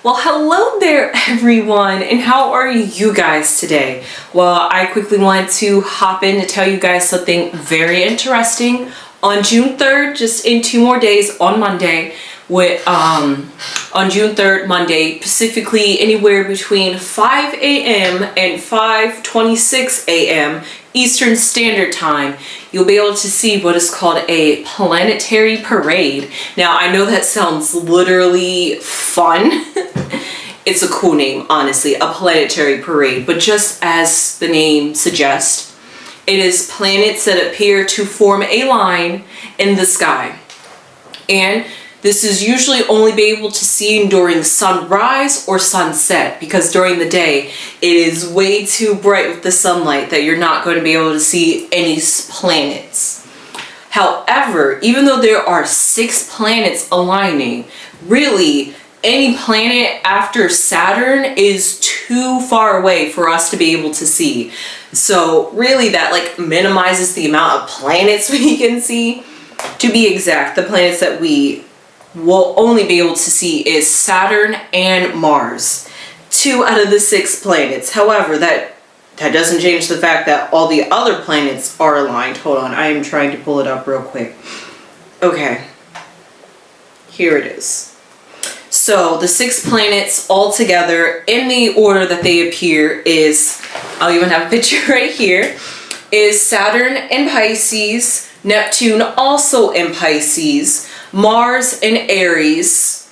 Well, hello there everyone, and how are you guys today? Well, I quickly wanted to hop in to tell you guys something very interesting. On June 3rd, just in 2 more days, on Monday, on June 3rd, Monday, specifically anywhere between 5 a.m. and 5:26 a.m. Eastern Standard Time, you'll be able to see what is called a planetary parade. Now, I know that sounds literally fun. It's a cool name, honestly, a planetary parade, but just as the name suggests, it is planets that appear to form a line in the sky. And this is usually only be able to see during sunrise or sunset, because during the day it is way too bright with the sunlight that you're not going to be able to see any planets. However, even though there are 6 planets aligning, really any planet after Saturn is too far away for us to be able to see. So really that minimizes the amount of planets we can see. To be exact, the planets that we will only be able to see is Saturn and Mars, 2 out of the 6 planets. However, that doesn't change the fact that all the other planets are aligned. Hold on, I am trying to pull it up real quick. Okay, here it is. So the 6 planets all together in the order that they appear is, I'll even have a picture right here, is Saturn in Pisces, Neptune also in Pisces, Mars in Aries,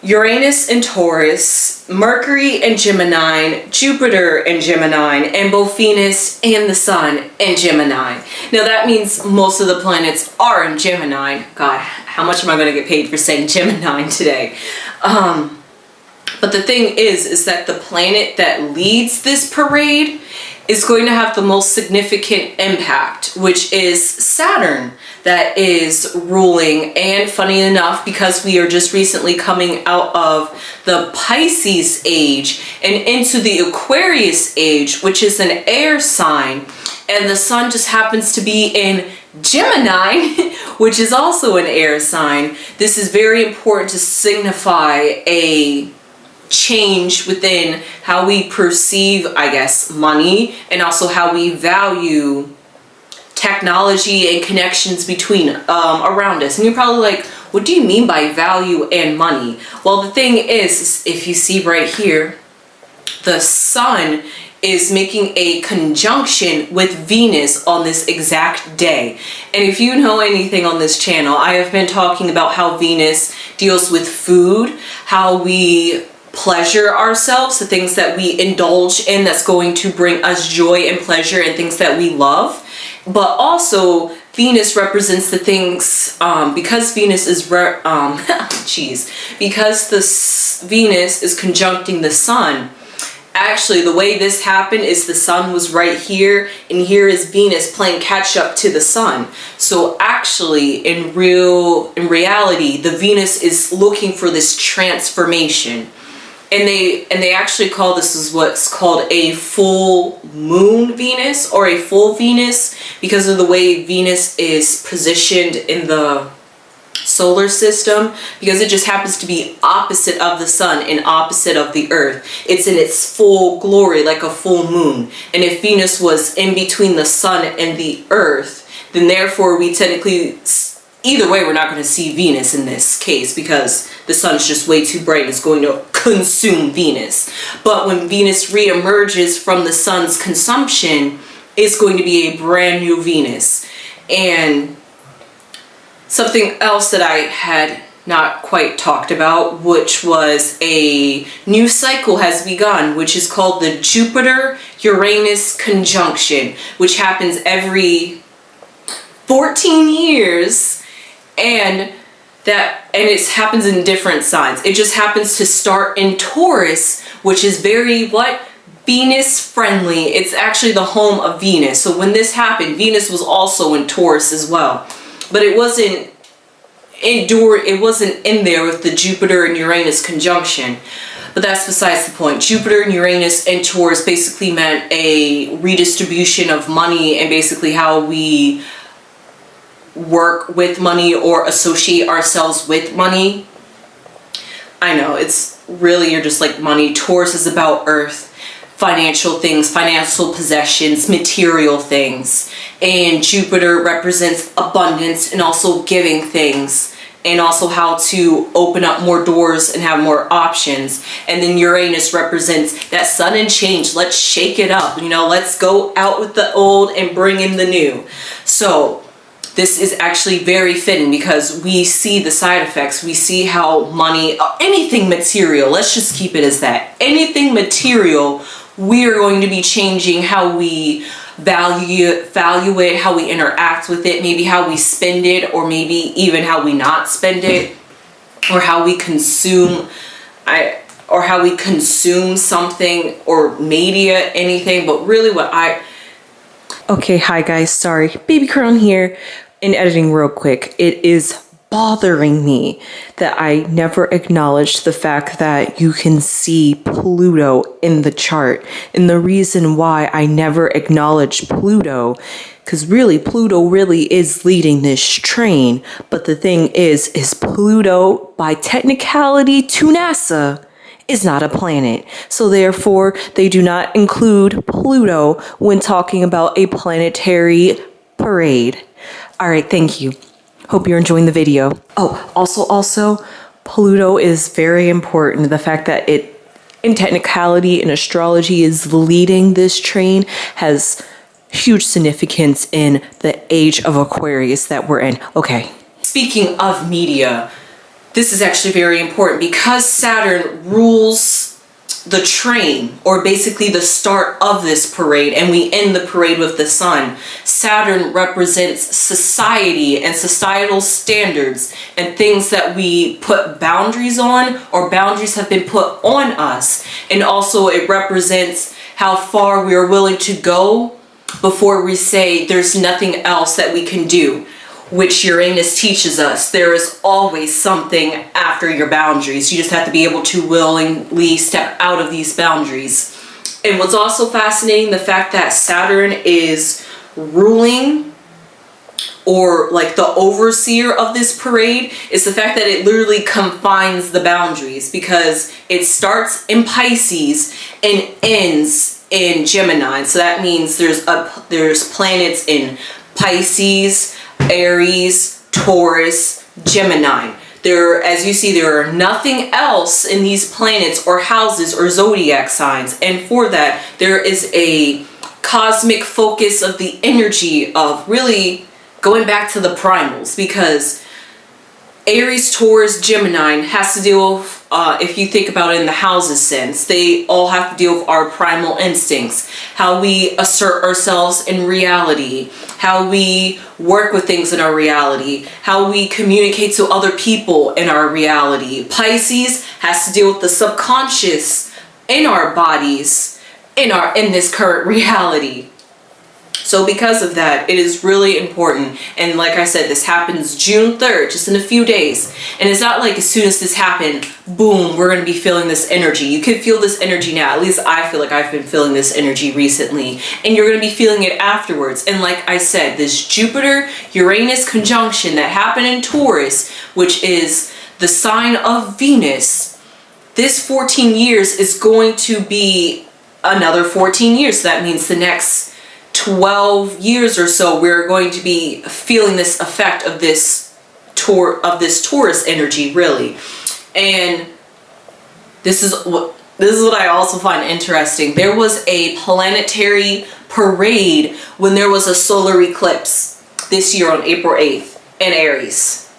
Uranus in Taurus, Mercury in Gemini, Jupiter in Gemini, and both Venus and the Sun in Gemini. Now that means most of the planets are in Gemini. God, how much am I going to get paid for saying Gemini today? But the thing is that the planet that leads this parade is going to have the most significant impact, which is Saturn, that is ruling. And funny enough, because we are just recently coming out of the Pisces age and into the Aquarius age, which is an air sign, and the sun just happens to be in Gemini, which is also an air sign, this is very important to signify a change within how we perceive, I guess, money, and also how we value technology and connections between around us. And you're probably like, what do you mean by value and money? Well, the thing is, if you see right here, the sun is making a conjunction with Venus on this exact day. And if you know anything on this channel, I have been talking about how Venus deals with food, how we pleasure ourselves, the things that we indulge in that's going to bring us joy and pleasure and things that we love. But also Venus represents the things, because Venus is because Venus is conjuncting the sun. Actually, the way this happened is the sun was right here, and here is Venus playing catch up to the sun. So actually, in reality, the Venus is looking for this transformation. And they actually call this is what's called a full moon Venus, or a full Venus, because of the way Venus is positioned in the solar system, because it just happens to be opposite of the sun and opposite of the earth. It's in its full glory, like a full moon. And if Venus was in between the sun and the earth, then therefore we technically, either way, we're not going to see Venus in this case, because the sun's just way too bright and it's going to consume Venus. But when Venus re-emerges from the sun's consumption, it's going to be a brand new Venus. And something else that I had not quite talked about, which was a new cycle has begun, which is called the Jupiter-Uranus conjunction, which happens every 14 years. And it happens in different signs. It just happens to start in Taurus, which is very Venus friendly. It's actually the home of Venus. So when this happened, Venus was also in Taurus as well. But it wasn't in there with the Jupiter and Uranus conjunction. But that's besides the point. Jupiter and Uranus and Taurus basically meant a redistribution of money, and basically how we work with money or associate ourselves with money. I know it's really are just like money. Taurus is about earth, financial things, financial possessions, material things. And Jupiter represents abundance and also giving things, and also how to open up more doors and have more options. And then Uranus represents that sudden change. Let's shake it up, you know, let's go out with the old and bring in the new. So this is actually very fitting because we see the side effects. We see how money, anything material, let's just keep it as that. Anything material, we are going to be changing how we value it, how we interact with it, maybe how we spend it, or maybe even how we not spend it, or how we consume something or media, anything. But really okay, hi guys, sorry, baby Crone here in editing real quick. It is bothering me that I never acknowledged the fact that you can see Pluto in the chart. And the reason why I never acknowledged Pluto, because really Pluto really is leading this train. But the thing is Pluto, by technicality to NASA, is not a planet. So therefore, they do not include Pluto when talking about a planetary parade. All right, thank you. Hope you're enjoying the video. Oh, also, Pluto is very important. The fact that it, in technicality, in astrology, is leading this train has huge significance in the age of Aquarius that we're in. Okay. Speaking of media, this is actually very important because Saturn rules the train, or basically the start of this parade, and we end the parade with the sun. Saturn represents society and societal standards and things that we put boundaries on, or boundaries have been put on us. And also it represents how far we are willing to go before we say there's nothing else that we can do, which Uranus teaches us. There is always something after your boundaries. You just have to be able to willingly step out of these boundaries. And what's also fascinating, the fact that Saturn is ruling, or like the overseer of this parade, is the fact that it literally confines the boundaries, because it starts in Pisces and ends in Gemini. So that means there's planets in Pisces, Aries, Taurus, Gemini. As you see, there are nothing else in these planets or houses or zodiac signs. And for that, there is a cosmic focus of the energy of really going back to the primals, because Aries, Taurus, Gemini has to deal with, if you think about it in the houses sense, they all have to deal with our primal instincts, how we assert ourselves in reality, how we work with things in our reality, how we communicate to other people in our reality. Pisces has to deal with the subconscious in our bodies, in this current reality. So because of that, it is really important. And like I said, this happens June 3rd, just in a few days. And it's not like as soon as this happened, boom, we're going to be feeling this energy. You can feel this energy now. At least I feel like I've been feeling this energy recently. And you're going to be feeling it afterwards. And like I said, this Jupiter-Uranus conjunction that happened in Taurus, which is the sign of Venus, this 14 years is going to be another 14 years. So that means the next 12 years or so, we're going to be feeling this effect of this Taurus energy, really. And this is what I also find interesting. There was a planetary parade when there was a solar eclipse this year on April 8th in Aries.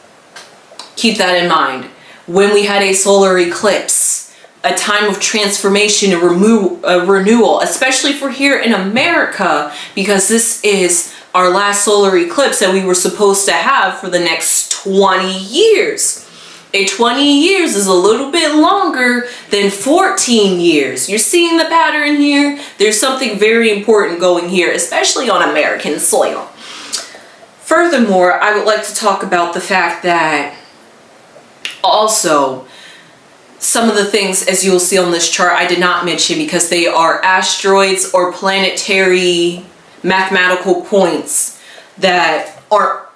Keep that in mind. When we had a solar eclipse, a time of transformation and renewal, especially for here in America, because this is our last solar eclipse that we were supposed to have for the next 20 years. 20 years is a little bit longer than 14 years. You're seeing the pattern here? There's something very important going here, especially on American soil. Furthermore, I would like to talk about the fact that also, some of the things, as you'll see on this chart, I did not mention because they are asteroids or planetary mathematical points that are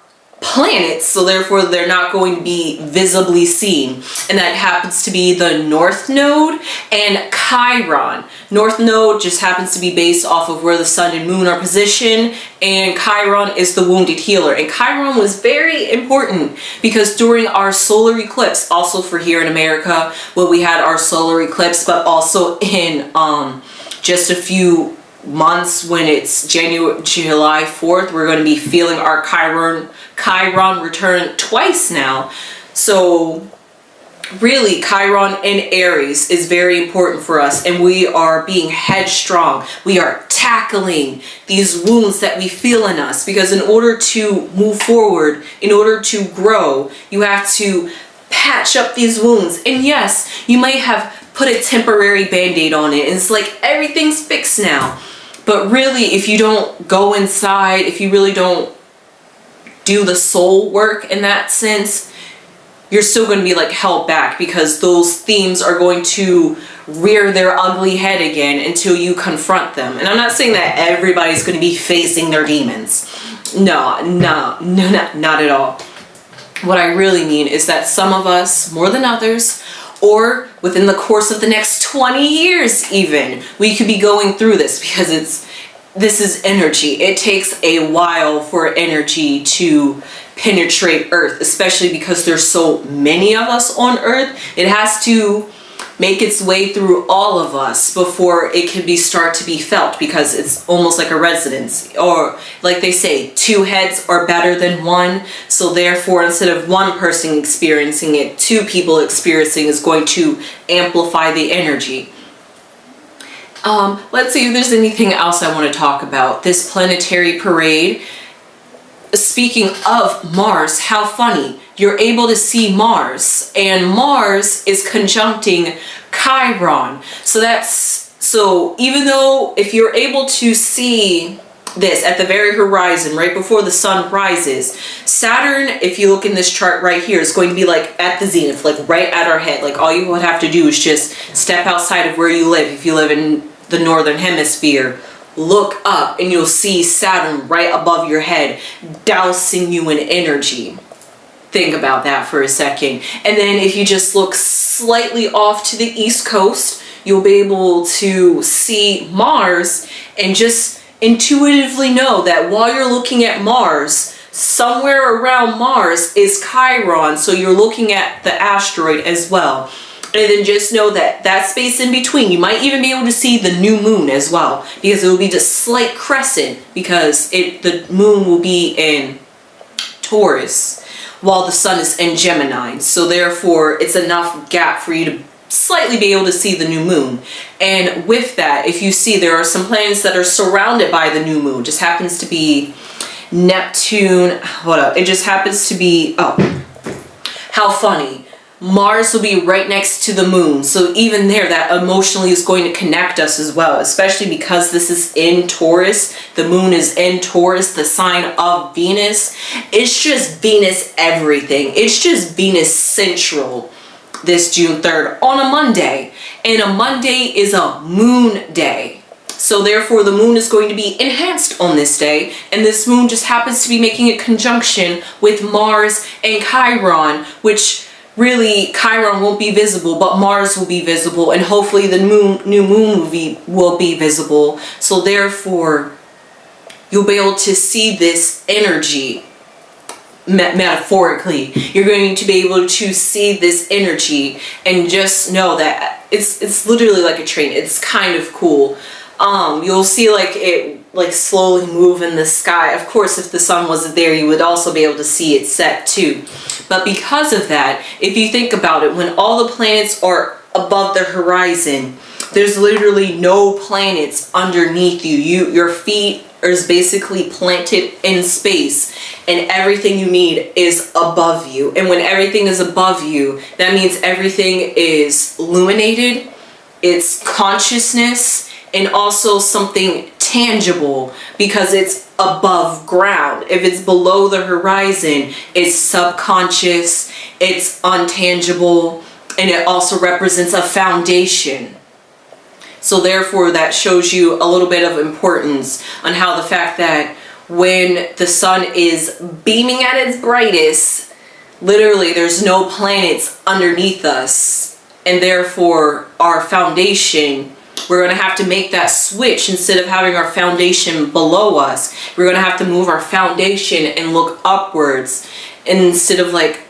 planets, so therefore they're not going to be visibly seen. And that happens to be the North Node and Chiron. North Node just happens to be based off of where the sun and moon are positioned, and Chiron is the wounded healer. And Chiron was very important because during our solar eclipse, also for here in America, well, we had our solar eclipse, but also in just a few months when it's July 4th, we're going to be feeling our Chiron return twice now. So really, Chiron in Aries is very important for us, and we are being headstrong. We are tackling these wounds that we feel in us, because in order to move forward, in order to grow, you have to patch up these wounds. And yes, you might have put a temporary band-aid on it and it's like everything's fixed now. But really, if you don't go inside, if you really don't do the soul work in that sense, you're still going to be like held back, because those themes are going to rear their ugly head again until you confront them. And I'm not saying that everybody's going to be facing their demons. No, not at all. What I really mean is that some of us, more than others, or within the course of the next 20 years even, we could be going through this, because this is energy. It takes a while for energy to penetrate Earth, especially because there's so many of us on Earth. It has to make its way through all of us before it can start to be felt, because it's almost like a resonance, or like they say, two heads are better than one. So therefore, instead of one person experiencing it, two people experiencing is going to amplify the energy. Let's see if there's anything else I want to talk about. This planetary parade. Speaking of Mars, how funny. You're able to see Mars, and Mars is conjuncting Chiron. So even though if you're able to see this at the very horizon, right before the sun rises, Saturn, if you look in this chart right here, is going to be like at the zenith, like right at our head. Like all you would have to do is just step outside of where you live. If you live in the northern hemisphere, look up and you'll see Saturn right above your head, dousing you in energy. Think about that for a second. And then if you just look slightly off to the east coast, you'll be able to see Mars, and just intuitively know that while you're looking at Mars, somewhere around Mars is Chiron. So you're looking at the asteroid as well. And then just know that that space in between, you might even be able to see the new moon as well, because it will be just slight crescent, because the moon will be in Taurus while the sun is in Gemini. So therefore, it's enough gap for you to slightly be able to see the new moon. And with that, if you see, there are some planets that are surrounded by the new moon. Just happens to be Neptune. Hold up. It just happens to be, oh, how funny. Mars will be right next to the moon. So even there, that emotionally is going to connect us as well, especially because this is in Taurus. The moon is in Taurus, the sign of Venus. It's just Venus everything. It's just Venus central this June 3rd on a Monday. And a Monday is a moon day. So therefore, the moon is going to be enhanced on this day. And this moon just happens to be making a conjunction with Mars and Chiron, which really, Chiron won't be visible, but Mars will be visible, and hopefully the new moon will be visible. So therefore, you'll be able to see this energy metaphorically. You're going to be able to see this energy, and just know that it's literally like a train. It's kind of cool. You'll see like it slowly move in the sky. Of course, if the sun wasn't there, you would also be able to see it set too. But because of that, if you think about it, when all the planets are above the horizon, there's literally no planets underneath you. Your feet is basically planted in space, and everything you need is above you. And when everything is above you, that means everything is illuminated, it's consciousness, and also something tangible, because it's above ground. If it's below the horizon, it's subconscious, it's untangible, and it also represents a foundation. So therefore, that shows you a little bit of importance on how the fact that when the sun is beaming at its brightest, literally there's no planets underneath us, and therefore our foundation, we're going to have to make that switch. Instead of having our foundation below us, we're going to have to move our foundation and look upwards, instead of like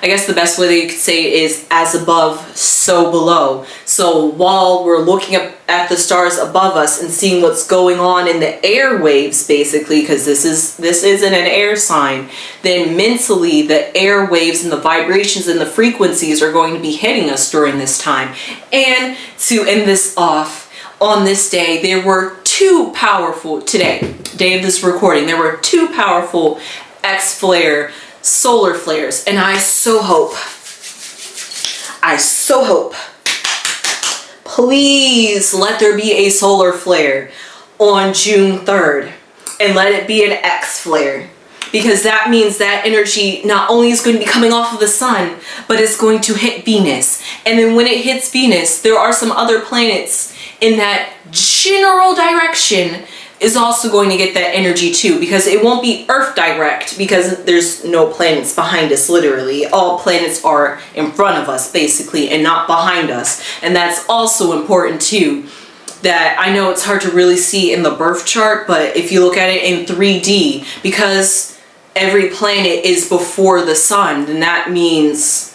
I guess the best way that you could say it is as above, so below. So while we're looking up at the stars above us and seeing what's going on in the airwaves, basically, because this isn't an air sign, then mentally the airwaves and the vibrations and the frequencies are going to be hitting us during this time. And to end this off, on this day, there were two powerful, today, day of this recording, there were two powerful X-flare solar flares, and I so hope, please let there be a solar flare on June 3rd, and let it be an X flare, because that means that energy not only is going to be coming off of the sun, but it's going to hit Venus. And then when it hits Venus, there are some other planets in that general direction is also going to get that energy too, because it won't be Earth direct, because there's no planets behind us. Literally all planets are in front of us basically, and not behind us. And that's also important too, that I know it's hard to really see in the birth chart, but if you look at it in 3D, because every planet is before the sun, then that means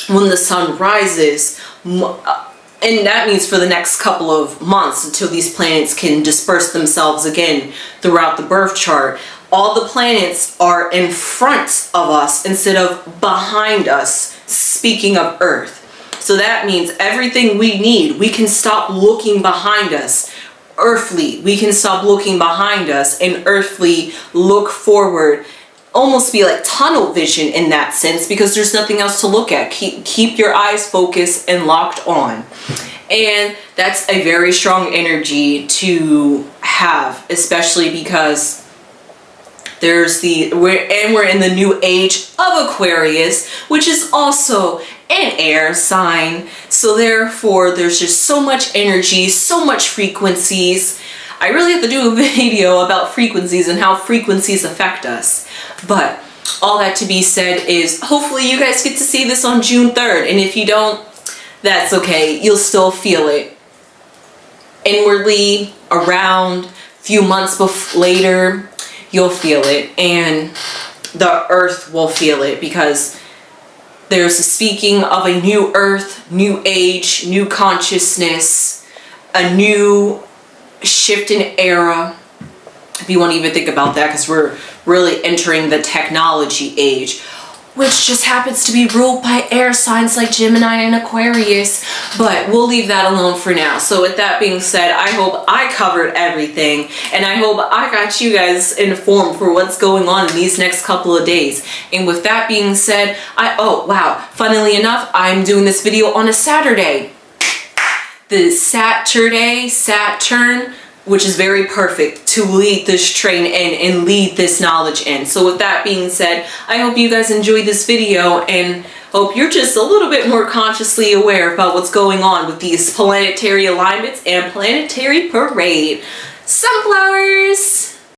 when the sun rises, and that means for the next couple of months, until these planets can disperse themselves again throughout the birth chart, all the planets are in front of us instead of behind us, speaking of Earth. So that means everything we need, we can stop looking behind us. Earthly, we can stop looking behind us, and earthly look forward. Almost be like tunnel vision in that sense, because there's nothing else to look at. Keep your eyes focused and locked on. And that's a very strong energy to have, especially because we're in the new age of Aquarius, which is also an air sign. So therefore there's just so much energy, so much frequencies. I really have to do a video about frequencies and how frequencies affect us. But all that to be said is, hopefully you guys get to see this on June 3rd. And if you don't, that's okay. You'll still feel it inwardly, around a few months later, you'll feel it. And the earth will feel it, because there's a speaking of a new earth, new age, new consciousness, a new shift in era, if you want to even think about that, because we're really entering the technology age, which just happens to be ruled by air signs like Gemini and Aquarius. But we'll leave that alone for now. So with that being said, I hope I covered everything, and I hope I got you guys informed for what's going on in these next couple of days. And with that being said, oh wow, funnily enough, I'm doing this video on a Saturday. The Saturn, which is very perfect to lead this train in and lead this knowledge in. So with that being said, I hope you guys enjoyed this video, and hope you're just a little bit more consciously aware about what's going on with these planetary alignments and planetary parade. Sunflowers!